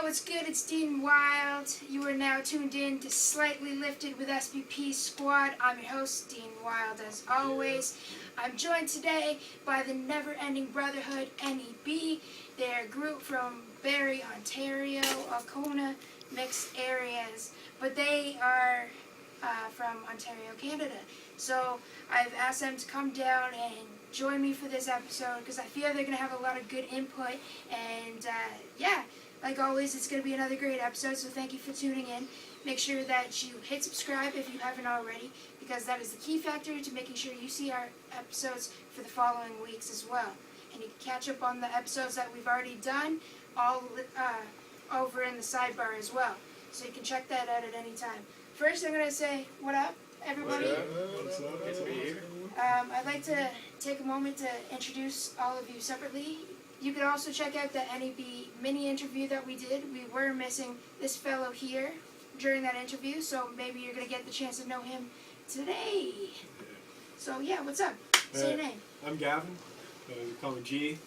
what's good? It's Dean Wild. You are now tuned in to Slightly Lifted with S.B.P Squad. I'm your host, Dean Wild, as always. I'm joined today by the Never-Ending Brotherhood, NEB. They're a group from Barrie, Ontario, Alcona, mixed areas, but they are from Ontario, Canada. So I've asked them to come down and join me for this episode because I feel they're going to have a lot of good input, and yeah, like always, it's going to be another great episode, so thank you for tuning in. Make sure that you hit subscribe if you haven't already, because that is the key factor to making sure you see our episodes for the following weeks as well. And you can catch up on the episodes that we've already done all over in the sidebar as well, so you can check that out at any time. First, I'm going to say, what up, everybody? What's up? Good to be here. I'd like to take a moment to introduce all of you separately. You can also check out the NEB mini interview that we did. We were missing this fellow here during that interview, so maybe you're going to get the chance to know him today. So yeah, what's up? Say your name. I'm Gavin. They call me G.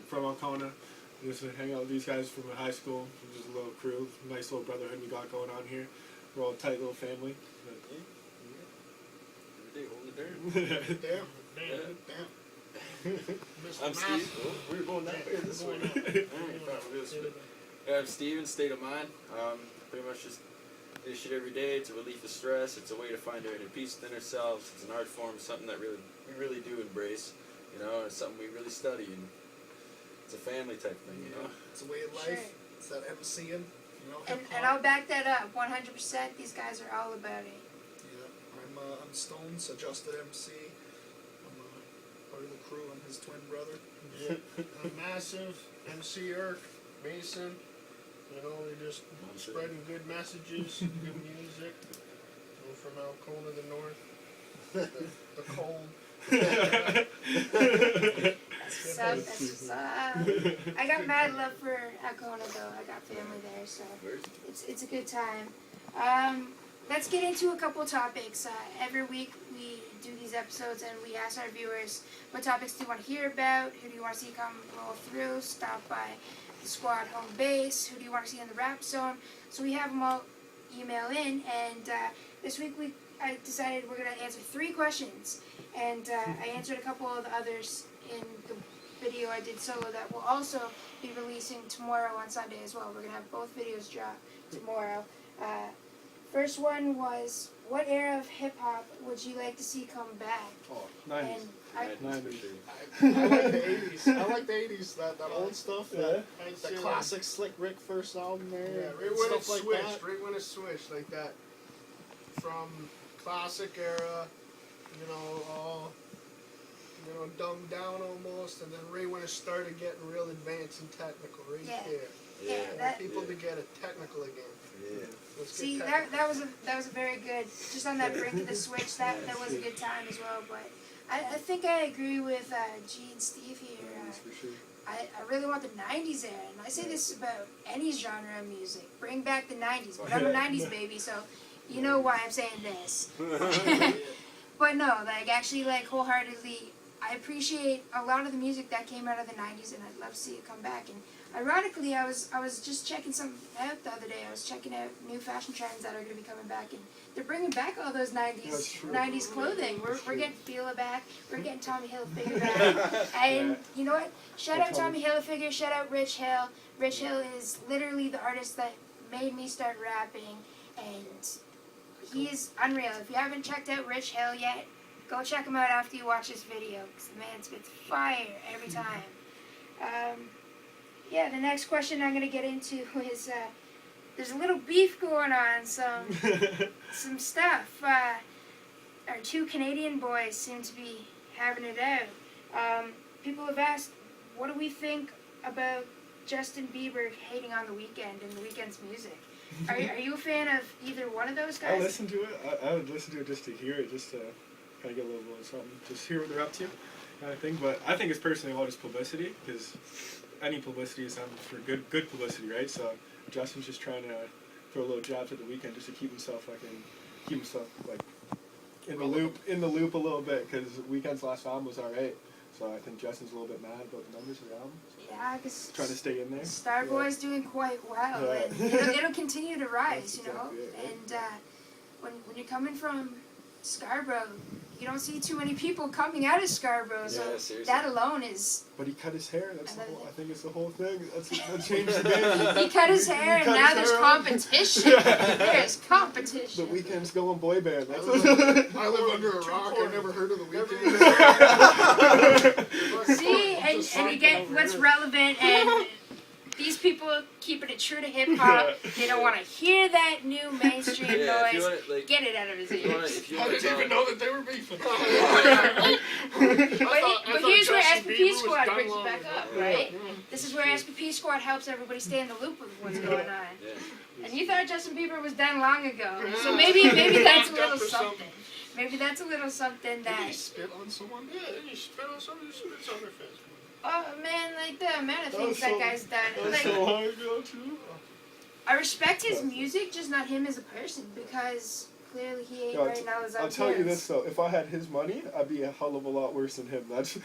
From Alcona. I used to hang out with these guys from high school. Just a little crew, nice little brotherhood we got going on here. We're all a tight little family. Damn. I'm Steve. Oh, we're going that way this way. I'm Steven, State of Mind. Pretty much just do shit every day. It's a relief of stress. It's a way to find our inner peace within ourselves. It's an art form, something that we really do embrace. You know, it's something we really study, and it's a family type thing. You know, it's a way of life. Sure. It's that MCing. You know, and I'll back that up 100%. These guys are all about it. Yeah, I'm Stones, adjusted MC. Part of the crew. I'm his twin brother. Yeah. Massive, MC Irk, Mason. You know, they're just spreading good messages, good music. We're from Alcona, the north. The cold. That's what's up. I got mad love for Alcona though. I got family there, so it's a good time. Let's get into a couple topics. Every week we do these episodes and we ask our viewers, what topics do you want to hear about? Who do you want to see come roll through? Stop by the squad home base? Who do you want to see in the rap zone? So we have them all email in, and this week I decided we're going to answer 3 questions. And I answered a couple of the others in the video I did solo that will also be releasing tomorrow on Sunday as well. We're going to have both videos drop tomorrow. First one was, what era of hip-hop would you like to see come back? Oh, 90s. I like the 80s. I like the 80s, that old stuff, that classic Slick Rick first album there. Yeah, right when it switched, right when it switched, like that. From classic era, all, dumbed down almost, and then right when it started getting real advanced and technical, right there. Yeah, people to get it technical again. Yeah. See, that was a very good, just on that brink of the switch, that was a good time as well. But I think I agree with G and Steve here. I really want the 90s era, and I say this about any genre of music. Bring back the 90s, but I'm a 90s baby, so you know why I'm saying this. But no, actually, wholeheartedly, I appreciate a lot of the music that came out of the 90s, and I'd love to see it come back. And ironically, I was just checking something out the other day. I was checking out new fashion trends that are going to be coming back, and they're bringing back all those 90s clothing. We're getting Fila back. We're getting Tommy Hilfiger back. And you know what? Shout out Tommy Hilfiger. Shout out Rich Hill. Rich Hill is literally the artist that made me start rapping, and he is unreal. If you haven't checked out Rich Hill yet, go check him out after you watch this video, because the man spits fire every time. Yeah, the next question I'm going to get into is, there's a little beef going on, some stuff. Our 2 Canadian boys seem to be having it out. People have asked, what do we think about Justin Bieber hating on The Weeknd and The Weeknd's music? Are you a fan of either one of those guys? I listen to it. I would listen to it just to hear it, just to kind of get a little bit of something, just hear what they're up to, kind of thing. But I think it's personally all just publicity, because any publicity is something for good publicity, right? So Justin's just trying to throw a little jab to The Weeknd just to keep himself in the loop a little bit, because Weeknd's last album was alright. So So I think Justin's a little bit mad about the numbers of the album. Yeah, because Trying to stay in there. Starboy's doing quite well, Yeah. and it'll continue to rise, That's you know. exactly it, And when you're coming from Scarborough, you don't see too many people coming out of Scarborough, so Yeah, seriously. that alone is. But he cut his hair. That's the Another whole. thing. I think it's the whole thing. That changed the game. He cut his hair, and cut now his there's hair off. competition. There's The competition. Weeknd's going boy band. I That's live under a rock. I never heard of the Weeknd. See, and you get what's relevant, and these people keeping it true to hip hop. Yeah. They don't want to hear that new mainstream Yeah, if you noise. want it, like, Get it out of his if you want ears. it, if you I want to didn't even tell, know that they were beefing. But here's where Justin S.B.P Bieber was Squad done brings it long back ago. up, right? This is where S.B.P Squad helps everybody stay in the loop with what's going on. yeah. And you thought Justin Bieber was done long ago, so Yeah. maybe that's a Locked up little or something. Maybe that's a little something Did that. he spit on someone? Yeah, did he spit on someone? He spits on their face. Oh man, like the amount of That things was that so- guy's done. That was Like, so long ago too. I respect his music, just not him as a person, because clearly he ain't Yeah, writing all his own I'll tell you tunes. this though, if I had his money, I'd be a hell of a lot worse than him. That's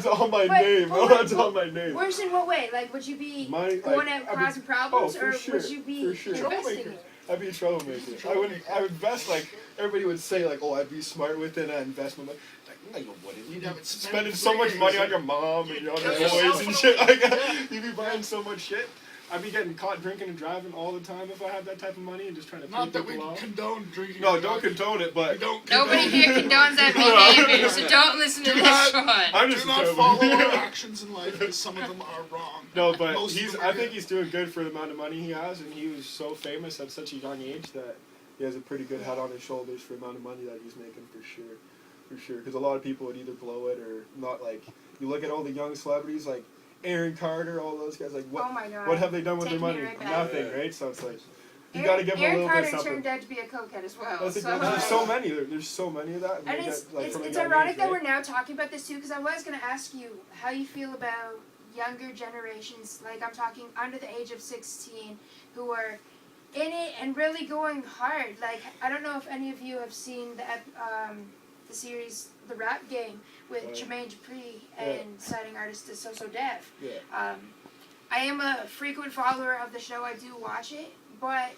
all my But- name. but- That's all my name. Worse in what way? Like, would you be My, going like, out I'd be- causing problems, for or sure, would you be for sure. investing Troublemaker. it? I'd be a troublemaker. I would invest like everybody would say like, oh, I'd be smart with it. I invest my money. Like, no, you wouldn't. You'd have it spent Spending for so much years. money on your mom and on your Kill yourself boys and in a shit. week. Like, you'd be buying so much shit. I'd be getting caught drinking and driving all the time if I had that type of money and just trying to Not pay that we people off. condone drinking. No, and don't driving. condone it, but We don't Nobody condone here condones that behavior, so don't listen to Do this not- one. I'm Do just not a follow trouble. our actions in life because some of them are wrong. No, but Most of he's. them are I think good. he's doing good for the amount of money he has, and he was so famous at such a young age that he has a pretty good head on his shoulders for the amount of money that he's making for sure. Because a lot of people would either blow it or not. Like you look at all the young celebrities like Aaron Carter, all those guys. Like what? Oh my god. What have they done with Take their me money? right back. Nothing, Yeah. right? So it's like you got to give them a Aaron little Carter bit of something. turned out to be a cokehead as well. That's so, exactly, there's so many. There's so many of that. And they it's, get, like, from a it's young ironic age, that right? we're now talking about this too, because I was going to ask you how you feel about younger generations, like I'm talking under the age of 16, who are in it and really going hard. Like, I don't know if any of you have seen the series The Rap Game with Oh, yeah. Jermaine Dupri Yeah. and signing artist is So Def. Yeah. I am a frequent follower of the show. I do watch it, but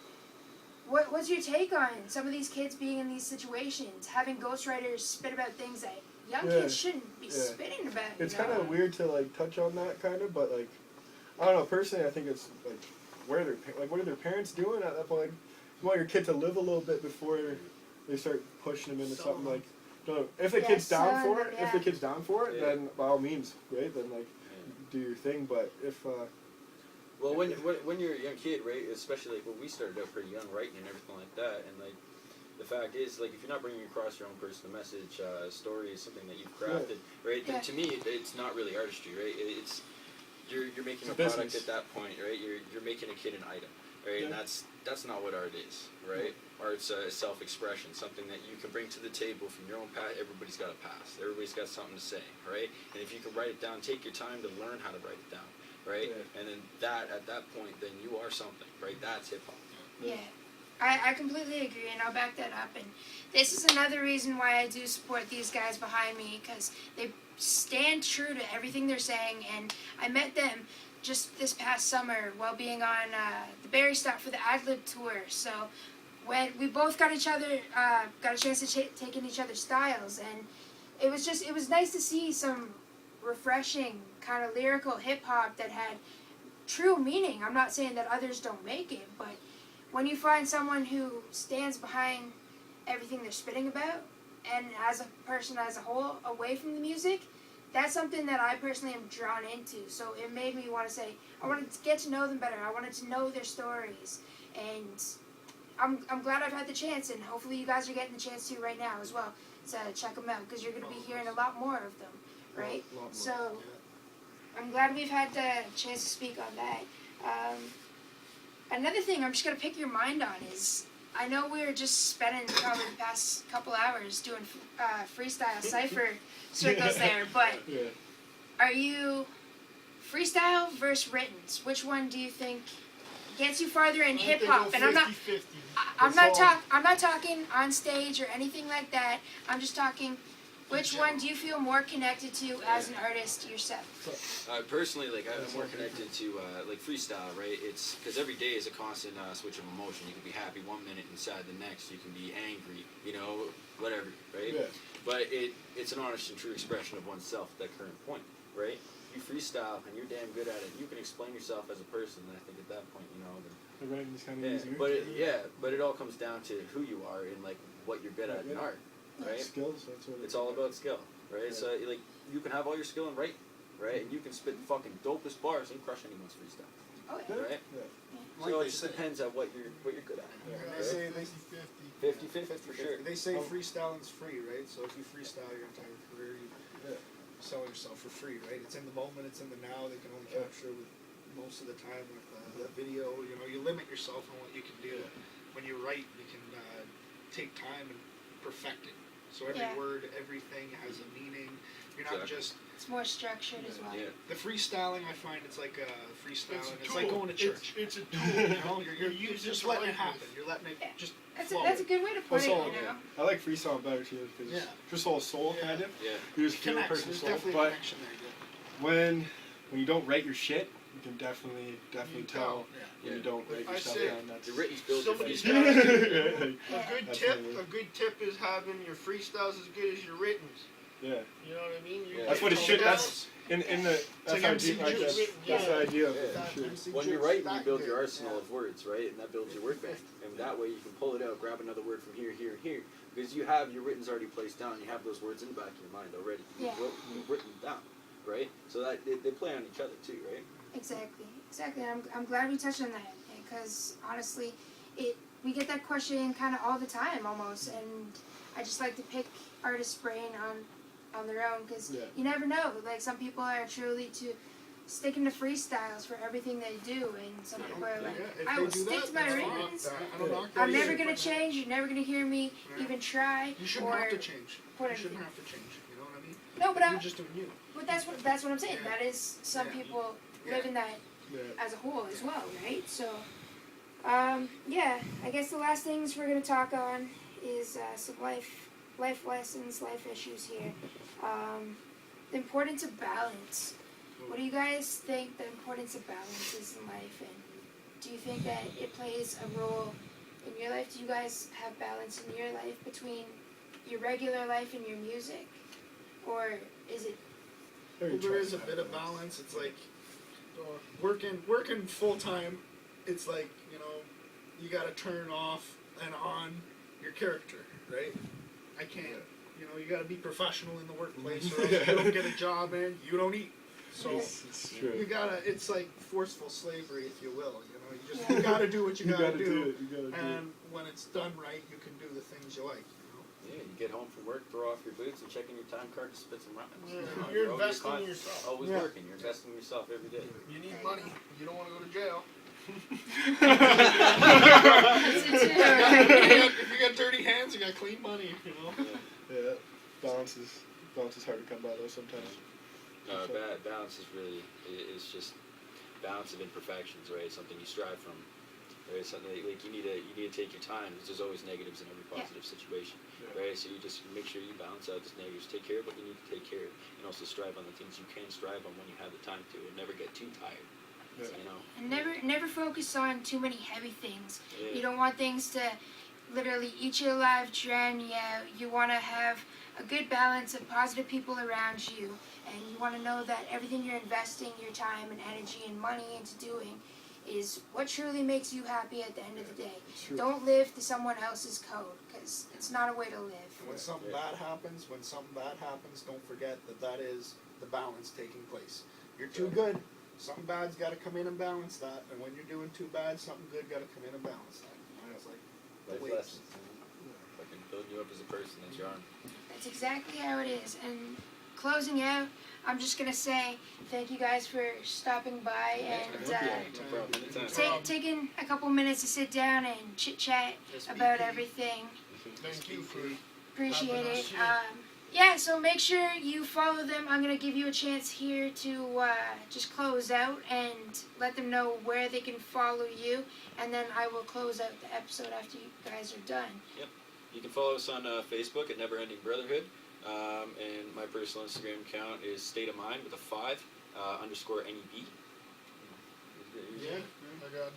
what's your take on some of these kids being in these situations, having ghostwriters spit about things that young Yeah. kids shouldn't be Yeah. spitting about? It's you know? kind of weird to like touch on that kind of, but like I don't know. Personally, I think it's like what are their parents doing at that point? Like, you want your kid to live a little bit before they start pushing them into something like. No, if the Yeah, kid's down some for of it, them, if the yeah. kid's down for it, Yeah. then by all means, right? Then like do your thing. But if Well, when you're a young kid, right, especially like when we started out pretty young, writing and everything like that, and like the fact is, like if you're not bringing across your own personal message, story is something that you've crafted, right? Then Yeah. to me, it's not really artistry, right? It's you're making It's a a product business. at that point, right? You're making a kid an item, right? And Yeah. that's not what art is, right? Art's a self-expression, something that you can bring to the table from your own past. Everybody's got a past. Everybody's got something to say, right? And if you can write it down, take your time to learn how to write it down, right? Yeah. And then at that point, then you are something, right? That's hip hop. Yeah, I completely agree, and I'll back that up. And this is another reason why I do support these guys behind me, because they stand true to everything they're saying. And I met them just this past summer while being on the Barry Stop for the Ad-Lib tour. So when we both got a chance to take in each other's styles, and it was nice to see some refreshing kind of lyrical hip hop that had true meaning. I'm not saying that others don't make it, but when you find someone who stands behind everything they're spitting about, and as a person as a whole, away from the music, that's something that I personally am drawn into. So it made me want to say, I wanted to get to know them better. I wanted to know their stories. And I'm glad I've had the chance, and hopefully you guys are getting the chance to right now as well to check them out, because you're going to be hearing a lot more of them, right? Lot more, So I'm glad we've had the chance to speak on that. Another thing I'm just going to pick your mind on is, I know we were just spending probably the past couple hours doing freestyle cypher circles there, but yeah. are you freestyle versus written? Which one do you think gets you farther in hip hop? And I'm not talking on stage or anything like that. I'm just talking Which one do you feel more connected to as an artist yourself? Personally, like I'm more connected to like freestyle, right? It's because every day is a constant switch of emotion. You can be happy 1 minute, inside the next you can be angry, you know, whatever, right? Yeah. But it's an honest and true expression of oneself at that current point, right? You freestyle and you're damn good at it. You can explain yourself as a person. And I think at that point, you know, The writing is kind of yeah. easier. But it all comes down to who you are and like what you're good at in art, right? Skills. That's what It's all about skill, right? Yeah. So like you can have all your skill in writing, right? And you can spit the fucking dopest bars and crush anyone's freestyle, Oh yeah. right? Yeah. Like So it they just say- depends on what you're good at. Yeah, right? they say 50-50 for sure. They say freestyling's free, right? So if you freestyle your entire career, you sell yourself for free, right? It's in the moment, it's in the now. They can only capture with most of the time with the video. You know, you limit yourself on what you can do. When you write, you can take time and perfect it. So every Yeah. word, everything has a meaning. You're not Exactly. just It's more structured as well. Yeah. the freestyling. I find it's like freestyling. It's tool. like going to church. It's a tool. You know, you're You use just it to letting it write happen. with. You're letting it Yeah. just That's flow. a good way to put it, Also, you know. I like freestyle better too because Yeah. just all soul Yeah. kind of. Yeah. You just feel a Connects. person's There's soul. definitely a But connection there. when you don't write your shit, you can definitely You tell Yeah. when you don't write I yourself say down. That's The written's built your Somebody's freestyle. got Yeah. A good tip is having your freestyles as good as your writtens. yeah. You know what I mean? Yeah. That's what it should. That's in the. That's like how I MC do. Like Juice. that's the idea of it. Yeah. for sure. When you're writing, you build your arsenal of words, right? And that builds your word bank. And that way you can pull it out, grab another word from here, here, and here. Because you have your written's already placed down. You have those words in the back of your mind already. Yeah. You've written them down, right? So that they play on each other too, right? Exactly. I'm glad we touched on that because honestly, we get that question kind of all the time almost, and I just like to pick artists' brain on their own because Yeah. you never know. Like some people are truly sticking to freestyles for everything they do, and some people are like, Yeah, if I they will do stick that, to my that's fine. writtens. I don't knock that I'm either. never gonna change. You're never gonna hear me Yeah. even try. You shouldn't or have to change. put You shouldn't anything. have to change. You know what I mean? No, but You're just doing you. that's what I'm saying. Yeah. That is some Yeah. people Yeah. live in that Yeah. as a whole as well, right? So, yeah, I guess the last things we're gonna talk on is some life lessons, life issues here. The importance of balance. What do you guys think the importance of balance is in life, and do you think that it plays a role in your life? Do you guys have balance in your life between your regular life and your music, or is it? Very Well, there is a true. bit of balance. It's like working full time. It's like, you know, you got to turn off and on your character, right? I can't. You know, you got to be professional in the workplace, or else you don't get a job and you don't eat. So It's you true. gotta. It's like forceful slavery, if you will. You know, you gotta do what you You gotta gotta do. do it. You gotta do it. And when it's done right, you can do the things you like. You know. Yeah, you get home from work, throw off your boots, and check in your time card to spit some rhymes. Yeah, You know, you're always investing in con- yourself. Always Yeah. working. You're investing in yourself every day. You need money. You don't want to go to jail. If you got dirty hands, you got clean money. You know. Yeah. Balance is hard to come by though sometimes. Balance is really is just balance of imperfections, right? Something you strive from. Right? Something like you need to take your time. There's always negatives in every positive situation, Yeah. right? So you just make sure you balance out those negatives. Take care of what you need to take care of, and also strive on the things you can strive on when you have the time to, and never get too tired. Yeah. You know. And never focus on too many heavy things. Yeah. You don't want things to literally eat you alive, drown you out. You want to have a good balance of positive people around you, and you want to know that everything you're investing your time and energy and money into doing is what truly makes you happy at the end of the day. It's true. Don't live to someone else's code, because it's not a way to live. When something bad happens, don't forget that is the balance taking place. You're too good, something bad's got to come in and balance that, and when you're doing too bad, something good got to come in and balance that. And it's like the Life waves. lessons. Fucking building you up as a person. That's your arm. That's exactly how it is. And closing out, I'm just going to say thank you guys for stopping by and No problem. Anytime. taking a couple minutes to sit down and chit-chat SBP. about everything. Thank you for Appreciate having it. us here. Yeah, so make sure you follow them. I'm going to give you a chance here to just close out and let them know where they can follow you. And then I will close out the episode after you guys are done. You can follow us on Facebook at Never Ending Brotherhood. And my personal Instagram account is State of Mind with a 5 _ NEB. Yeah, I got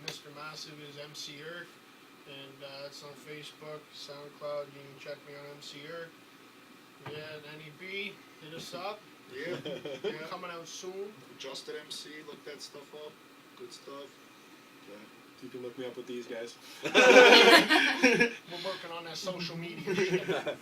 Mr. Massive is MC Irk, and it's on Facebook, SoundCloud. You can check me on MC Irk. Yeah, and NEB, hit us up. Yeah. Yeah, coming out soon. Adjusted MC, look that stuff up. Good stuff. You can look me up with these guys. We're working on that social media shit.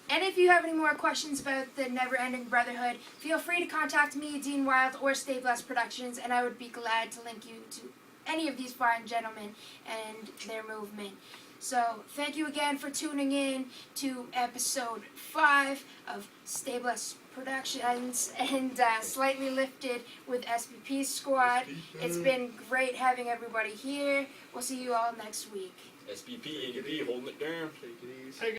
And if you have any more questions about the Never Ending Brotherhood, feel free to contact me, Dean Wild, or Stay Blessed Productions, and I would be glad to link you to any of these fine gentlemen and their movement. So, thank you again for tuning in to episode 5 of Stay Blessed Productions and Slightly Lifted with S.B.P Squad. It's been great having everybody here. We'll see you all next week. SBP, NEB, holding it down. Take it easy.